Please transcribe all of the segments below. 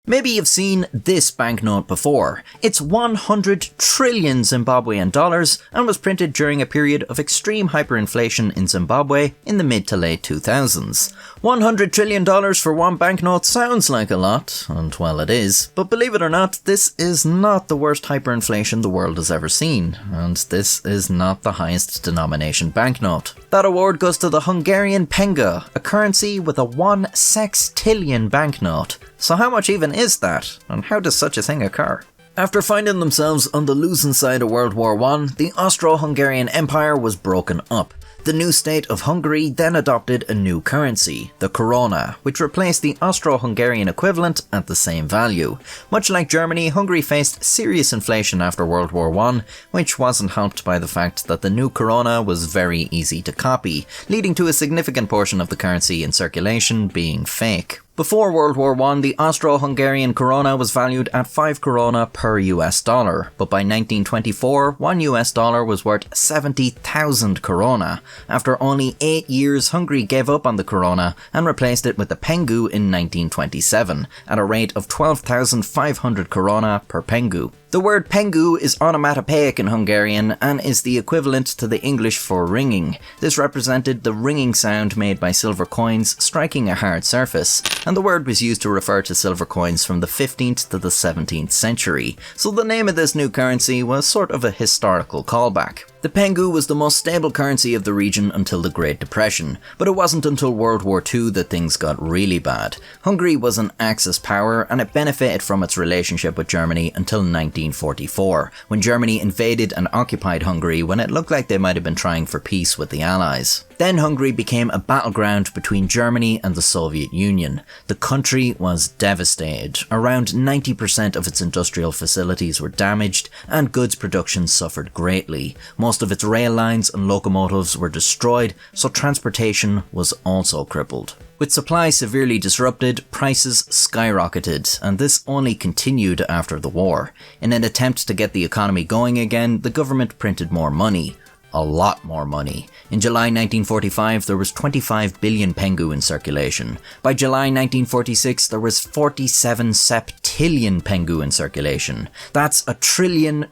Maybe you've seen this banknote before. It's 100 trillion Zimbabwean dollars and was printed during a period of extreme hyperinflation in Zimbabwe in the mid to late 2000s. $100 trillion for one banknote sounds like a lot, and well it is, but believe it or not, this is not the worst hyperinflation the world has ever seen, and this is not the highest denomination banknote. That award goes to the Hungarian pengő, a currency with a 1 sextillion banknote. So how much even is that, and how does such a thing occur? After finding themselves on the losing side of World War I, the Austro-Hungarian Empire was broken up. The new state of Hungary then adopted a new currency, the korona, which replaced the Austro-Hungarian equivalent at the same value. Much like Germany, Hungary faced serious inflation after World War I, which wasn't helped by the fact that the new korona was very easy to copy, leading to a significant portion of the currency in circulation being fake. Before World War I, the Austro-Hungarian korona was valued at 5 korona per US dollar, but by 1924, $1 US was worth 70,000 korona. After only 8 years, Hungary gave up on the korona and replaced it with the pengu in 1927, at a rate of 12,500 korona per pengu. The word pengu is onomatopoeic in Hungarian and is the equivalent to the English for ringing. This represented the ringing sound made by silver coins striking a hard surface, and the word was used to refer to silver coins from the 15th to the 17th century, so the name of this new currency was sort of a historical callback. The pengu was the most stable currency of the region until the Great Depression, but it wasn't until World War II that things got really bad. Hungary was an Axis power and it benefited from its relationship with Germany until 1944, when Germany invaded and occupied Hungary when it looked like they might have been trying for peace with the Allies. Then Hungary became a battleground between Germany and the Soviet Union. The country was devastated. Around 90% of its industrial facilities were damaged and goods production suffered greatly. Most of its rail lines and locomotives were destroyed, so transportation was also crippled. With supply severely disrupted, prices skyrocketed, and this only continued after the war. In an attempt to get the economy going again, the government printed more money. A lot more money. In July 1945, there was 25 billion pengu in circulation. By July 1946, there was 47 septillion pengu in circulation. That's a trillion,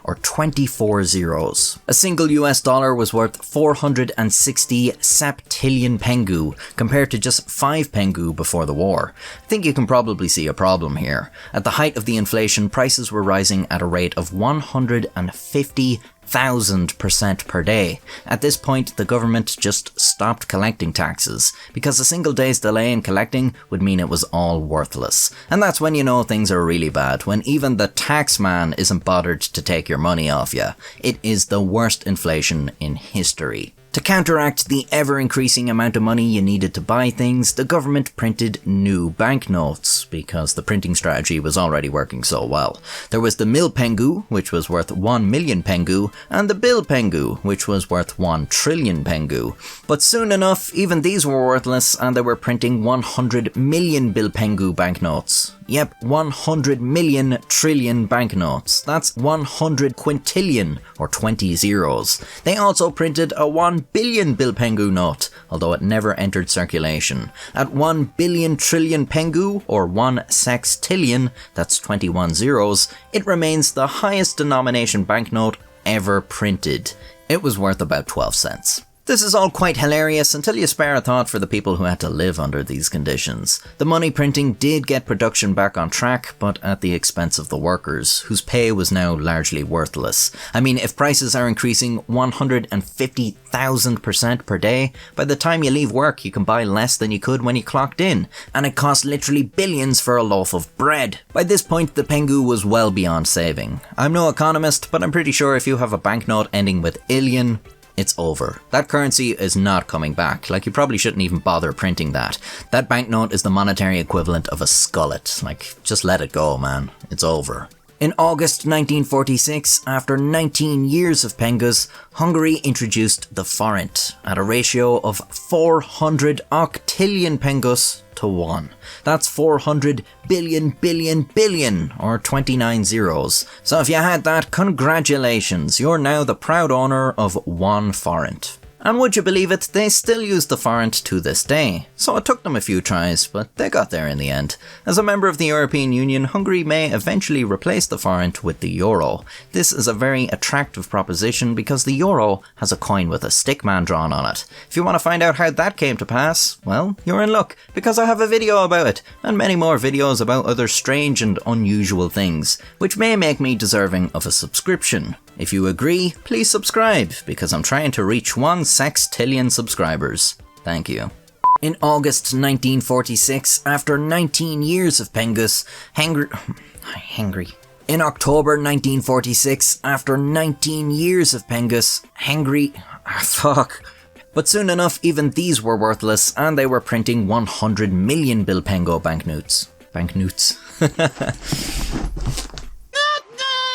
or 24 zeros. A single US dollar was worth 460 septillion pengu, compared to just 5 pengu before the war. I think you can probably see a problem here. At the height of the inflation, prices were rising at a rate of 150,000% per day. At this point, the government just stopped collecting taxes, because a single day's delay in collecting would mean it was all worthless. And that's when you know things are really bad, when even the tax man isn't bothered to take your money off you. It is the worst inflation in history. To counteract the ever-increasing amount of money you needed to buy things, the government printed new banknotes, because the printing strategy was already working so well. There was the mil pengu, which was worth 1 million pengu, and the bil pengu, which was worth 1 trillion pengu. But soon enough, even these were worthless, and they were printing 100 million bil pengu banknotes. Yep, 100 million trillion banknotes. That's 100 quintillion, or 20 zeros. They also printed a 1 billion bil pengu note, although it never entered circulation. At 1 billion trillion pengu, or 1 sextillion, that's 21 zeros, it remains the highest denomination banknote ever printed. It was worth about 12 cents. This is all quite hilarious until you spare a thought for the people who had to live under these conditions. The money printing did get production back on track, but at the expense of the workers, whose pay was now largely worthless. I mean, if prices are increasing 150,000% per day, by the time you leave work you can buy less than you could when you clocked in, and it cost literally billions for a loaf of bread. By this point, the pengu was well beyond saving. I'm no economist, but I'm pretty sure if you have a banknote ending with illion, it's over. That currency is not coming back. Like, you probably shouldn't even bother printing that. That banknote is the monetary equivalent of a skullet. Like, just let it go, man. It's over. In August 1946, after 19 years of pengoes, Hungary introduced the forint at a ratio of 400 octillion pengoes to 1. That's 400 billion, or 29 zeros. So if you had that, congratulations, you're now the proud owner of 1 forint. And would you believe it, they still use the forint to this day. So it took them a few tries, but they got there in the end. As a member of the European Union, Hungary may eventually replace the forint with the euro. This is a very attractive proposition because the euro has a coin with a stickman drawn on it. If you want to find out how that came to pass, well, you're in luck, because I have a video about it, and many more videos about other strange and unusual things, which may make me deserving of a subscription. If you agree, please subscribe, because I'm trying to reach 1 sextillion subscribers. Thank you. In August 1946, after 19 years of pengoe, Hungary. In October 1946, after 19 years of pengoe, Hungary. But soon enough, even these were worthless, and they were printing 100 million pengo banknotes. Banknotes.